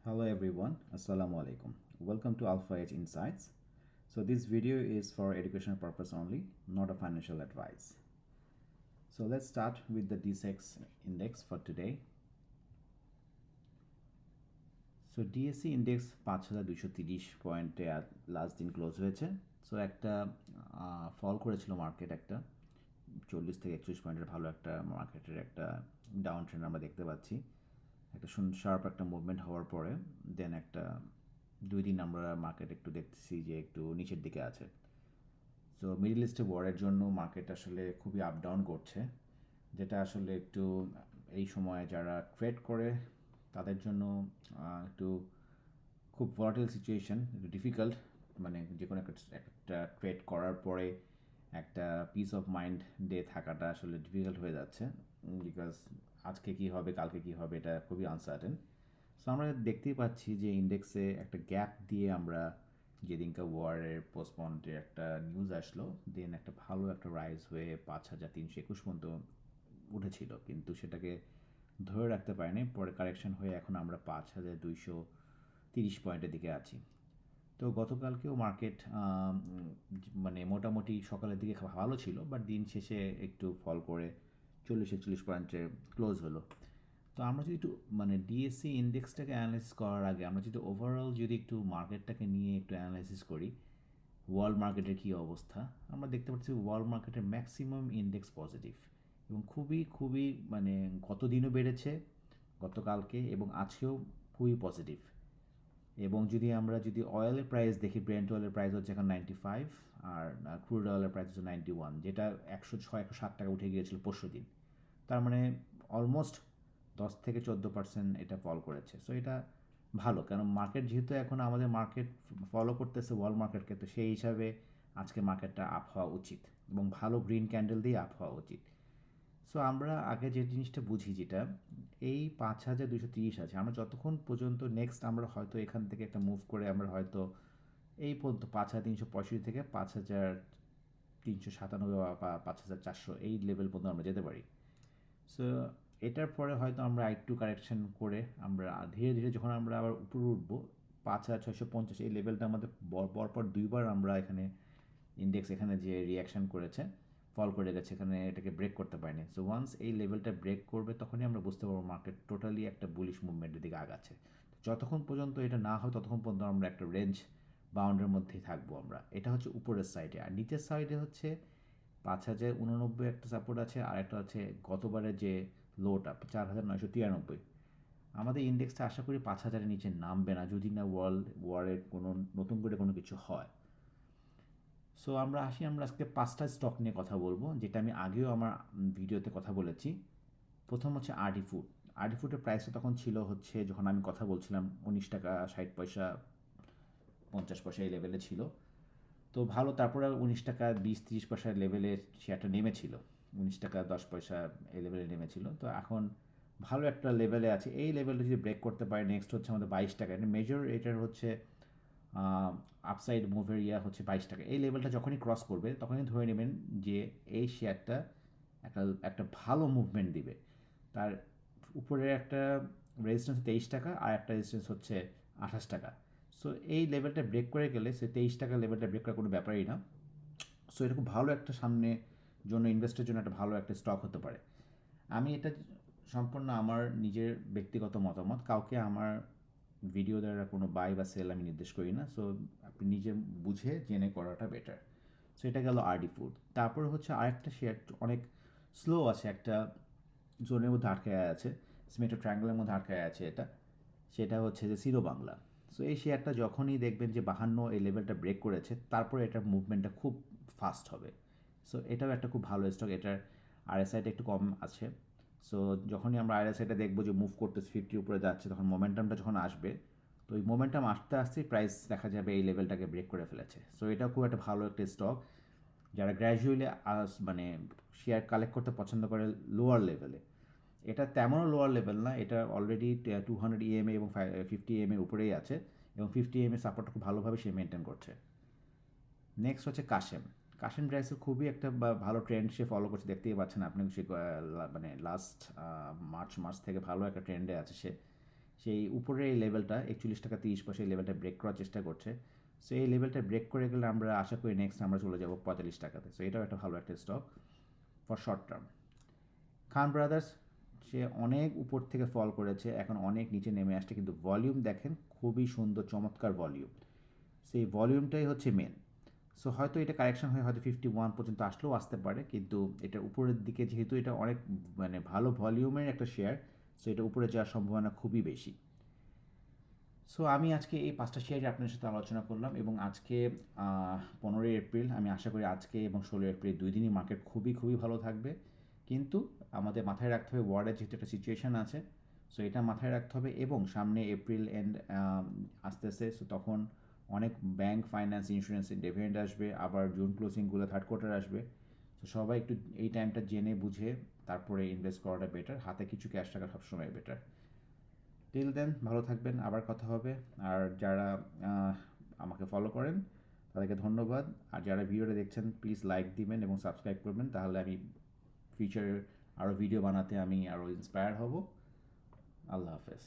Hello everyone, Assalamu alaikum. Welcome to Alpha Edge Insights. So this video is for educational purpose only, not a financial advice. So let's start with the DSEX index for today. So DSE index 5230 পয়েন্টে last দিন close হয়েছে। So একটা ফল করেছিল market, একটা 40 থেকে 41 পয়েন্টের ভালো একটা মার্কেটের একটা ডাউন ট্রেন্ড আমরা দেখতে পাচ্ছি। একটা শার্প একটা মুভমেন্ট হওয়ার পরে দেন একটা 2 দিন আমরা মার্কেট একটু দেখতেছি যে একটু নিচের দিকে আছে। সো মিডল ইস্টে ওয়ারের জন্য মার্কেট আসলে খুবই আপ ডাউন করছে, যেটা আসলে একটু এই সময় যারা ট্রেড করে তাদের জন্য একটু খুব ভলাটাইল সিচুয়েশন, একটু ডিফিকাল্ট। মানে যে কোনো একটা ট্রেড করার পরে একটা পিস অফ মাইন্ড ডে থাকাটা আসলে ডিফিকাল্ট হয়ে যাচ্ছে, বিকজ আজকে কী হবে কালকে কী হবে এটা খুবই আনসার্টেন। সো আমরা দেখতেই পাচ্ছি যে ইন্ডেক্সে একটা গ্যাপ দিয়ে আমরা যেদিনকে ওয়ারের পোস্টপন্ডের একটা নিউজ আসলো, দেন একটা ভালো একটা রাইজ হয়ে 5321 পর্যন্ত উঠেছিল, কিন্তু সেটাকে ধরে রাখতে পারিনি। পরে কারেকশন হয়ে এখন আমরা 5230 পয়েন্টের দিকে আছি। তো গতকালকেও মার্কেট মানে মোটামুটি সকালের দিকে ভালো ছিল, বাট দিন শেষে একটু ফল করে 40-41 পয়েন্টে ক্লোজ হলো। তো আমরা যদি একটু মানে ডিএসসি ইন্ডেক্সটাকে অ্যানালাইসিস করার আগে আমরা যদি ওভারঅল যদি একটু মার্কেটটাকে নিয়ে একটু অ্যানালাইসিস করি, ওয়ার্ল্ড মার্কেটের কী অবস্থা, আমরা দেখতে পাচ্ছি ওয়ার্ল্ড মার্কেটের ম্যাক্সিমাম ইন্ডেক্স পজিটিভ এবং খুবই খুবই মানে গত দিনও বেড়েছে, গতকালকে এবং আজকেও খুবই পজিটিভ। এবং আমরা যদি অয়েলের প্রাইস দেখি, ব্রেন্ট অয়েলের প্রাইস হচ্ছে এখন 95 আর ক্রুড অয়েলের প্রাইস হচ্ছে 91, যেটা 106-107 টাকা উঠে গিয়েছিল পরশু দিন। তার মানে অলমোস্ট 10-14% এটা ফল করেছে। সো এটা ভালো, কারণ মার্কেট যেহেতু এখন আমাদের মার্কেট ফলো করতেছে ওয়ার্ল্ড মার্কেটকে, তো সেই হিসাবে আজকে মার্কেটটা আপ হওয়া উচিত এবং ভালো গ্রিন ক্যান্ডেল দিয়ে আপ হওয়া উচিত। সো আমরা আগে যে জিনিসটা বুঝি, যেটা এই 5230 আছে, আমরা যতক্ষণ পর্যন্ত নেক্সট আমরা হয়তো এখান থেকে একটা মুভ করে আমরা হয়তো এই পর্যন্ত 5365 থেকে 5397 বা 5400 এই লেভেল পর্যন্ত আমরা যেতে পারি। সো এটার পরে হয়তো আমরা একটু কারেকশন করে আমরা ধীরে ধীরে যখন আমরা আবার উপরে উঠবো 5650 এই লেভেলটা আমাদের পরপর দুইবার আমরা এখানে ইন্ডেক্স এখানে যে রিয়াকশান করেছে, ফল করে গেছে, এখানে এটাকে ব্রেক করতে পারেনি। সো ওয়ান্স এই লেভেলটা ব্রেক করবে তখনই আমরা বুঝতে পারবো মার্কেট টোটালি একটা বুলিশ মুভমেন্টের দিকে আগাচ্ছে। যতক্ষণ পর্যন্ত এটা না হয় ততক্ষণ পর্যন্ত আমরা একটা রেঞ্জ বাউন্ডের মধ্যেই থাকবো আমরা। এটা হচ্ছে উপরের সাইডে, আর নিচের সাইডে হচ্ছে 5089 একটা সাপোর্ট আছে, আর একটা হচ্ছে গতবারের যে লোটা 4993। আমাদের ইন্ডেক্সটা আশা করি 5000-এর নিচে নামবে না, যদি না ওয়ারের কোনো নতুন করে কোনো কিছু হয়। সো আমরা আজকে 5টা স্টক নিয়ে কথা বলবো, যেটা আমি আগেও আমার ভিডিওতে কথা বলেছি। প্রথম হচ্ছে আরডি ফুড। আরডি ফুডের প্রাইসটা তখন ছিল হচ্ছে যখন আমি কথা বলছিলাম 19 টাকা 60 পয়সা 50 পয়সা এই লেভেলে ছিল। তো ভালো, তারপরে 19 টাকা 20-30 পয়সার লেভেলে শেয়ারটা নেমেছিল, 19 টাকা 10 পয়সা এই লেভেলে নেমেছিল। তো এখন ভালো একটা লেভেলে আছে, এই লেভেলটা যদি ব্রেক করতে পারে নেক্সট হচ্ছে আমাদের 22 টাকা, এটা মেজর, এটার হচ্ছে আপসাইড মুভের ইয়া হচ্ছে 22 টাকা। এই লেভেলটা যখনই ক্রস করবে তখনই ধরে নেবেন যে এই শেয়ারটা একটা একটা ভালো মুভমেন্ট দিবে। তার উপরের একটা রেজিস্ট্যান্স 23 টাকা আর একটা রেজিস্ট্যান্স হচ্ছে 28 টাকা। সো এই লেভেলটা ব্রেক করে গেলে সে 23 টাকা লেভেলটা ব্রেক করার কোনো ব্যাপারই না। সো এটা খুব ভালো একটা সামনে জন্য ইনভেস্টের জন্য একটা ভালো একটা স্টক হতে পারে। আমি এটা সম্পূর্ণ আমার নিজের ব্যক্তিগত মতামত, কাউকে আমার ভিডিও দ্বারা কোনো বাই বা সেল আমি নির্দেশ করি না। সো আপনি নিজে বুঝে জেনে করাটা বেটার। সো এটা গেল আরডি ফুড। তারপরে হচ্ছে আরেকটা শেয়ার অনেক স্লো আছে, একটা জোনের মধ্যে আটকায় আছে, স্মেটো ট্রায়াঙ্গেলের মধ্যে আটকায় আছে এটা, সেটা হচ্ছে যে সিরো বাংলা। সো এই শেয়ারটা যখনই দেখবেন যে 52 এই লেভেলটা ব্রেক করেছে, তারপরে এটার মুভমেন্টটা খুব ফাস্ট হবে। সো এটাও একটা খুব ভালো স্টক, এটার আরএসআইটা একটু কম আছে। সো যখনই আমরা আরএসআইটা দেখবো যে মুভ করতেছে 50 উপরে যাচ্ছে, তখন মোমেন্টামটা যখন আসবে, তো ওই মোমেন্টাম আসতে আসতেই প্রাইস দেখা যাবে এই লেভেলটাকে ব্রেক করে ফেলেছে। সো এটা খুব একটা ভালো একটা স্টক, যারা গ্র্যাজুয়ালি মানে শেয়ার কালেক্ট করতে পছন্দ করে লোয়ার লেভেলে। এটা তেমনও লোয়ার লেভেল না, এটা অলরেডি 200 ইএমএ এবং 50 ইএমএ উপরেই আছে, এবং 50 ইএমএ সাপোর্টটা খুব ভালোভাবে সে মেনটেন করছে। নেক্সট হচ্ছে কাশেম। কাশেম ড্রাইসের খুবই একটা ভালো ট্রেন্ড সে ফলো করছে, দেখতেই পাচ্ছেন আপনি। সে মানে লাস্ট মার্চ থেকে ভালো একটা ট্রেন্ডে আছে সে, সেই উপরের এই লেভেলটা 41 টাকা 30 পয়সা এই লেভেলটা ব্রেক করার চেষ্টা করছে। সো এই লেভেলটা ব্রেক করে গেলে আমরা আশা করি নেক্সট আমরা চলে যাব 45 টাকাতে। সো এটাও একটা ভালো একটা stock for short term. Khan brothers সে অনেক উপর থেকে ফল করেছে, এখন অনেক নিচে নেমে আসছে, কিন্তু ভলিউম দেখেন খুবই সুন্দর চমৎকার ভলিউম। সেই ভলিউমটাই হচ্ছে মেন। সো হয়তো এটা কারেকশন হয়ে হয়তো 51 পর্যন্ত আসলেও আসতে পারে, কিন্তু এটা উপরের দিকে যেহেতু এটা অনেক মানে ভালো ভলিউমের একটা শেয়ার, সো এটা উপরে যাওয়ার সম্ভাবনা খুবই বেশি। সো আমি আজকে এই 5টা শেয়ারই আপনার সাথে আলোচনা করলাম, এবং আজকে 15 এপ্রিল, আমি আশা করি আজকে এবং 16 এপ্রিল 2 দিনই মার্কেট খুবই খুবই ভালো থাকবে। কিন্তু আমাদের মাথায় রাখতে হবে ওয়ার্ল্ডের যেহেতু একটা সিচুয়েশান আছে, সো এটা মাথায় রাখতে হবে। এবং সামনে এপ্রিল এন্ড আসতেছে, সো তখন অনেক ব্যাংক, ফাইন্যান্স, ইন্স্যুরেন্স ডিভিডেন্ড আসবে, আবার জুন ক্লোজিংগুলো থার্ড কোয়ার্টার আসবে। তো সবাই একটু এই টাইমটা জেনে বুঝে তারপরে ইনভেস্ট করাটা বেটার, হাতে কিছু ক্যাশ টাকা সবসময় বেটার। টিল দেন ভালো থাকবেন, আবার কথা হবে। আর যারা আমাকে ফলো করেন তাদেরকে ধন্যবাদ। আর যারা ভিডিওটা দেখছেন প্লিজ লাইক দিবেন এবং সাবস্ক্রাইব করবেন, তাহলে আমি ফিউচারে আরও ভিডিও বানাতে আমি আরও ইন্সপায়ার হব। আল্লাহ হাফেজ।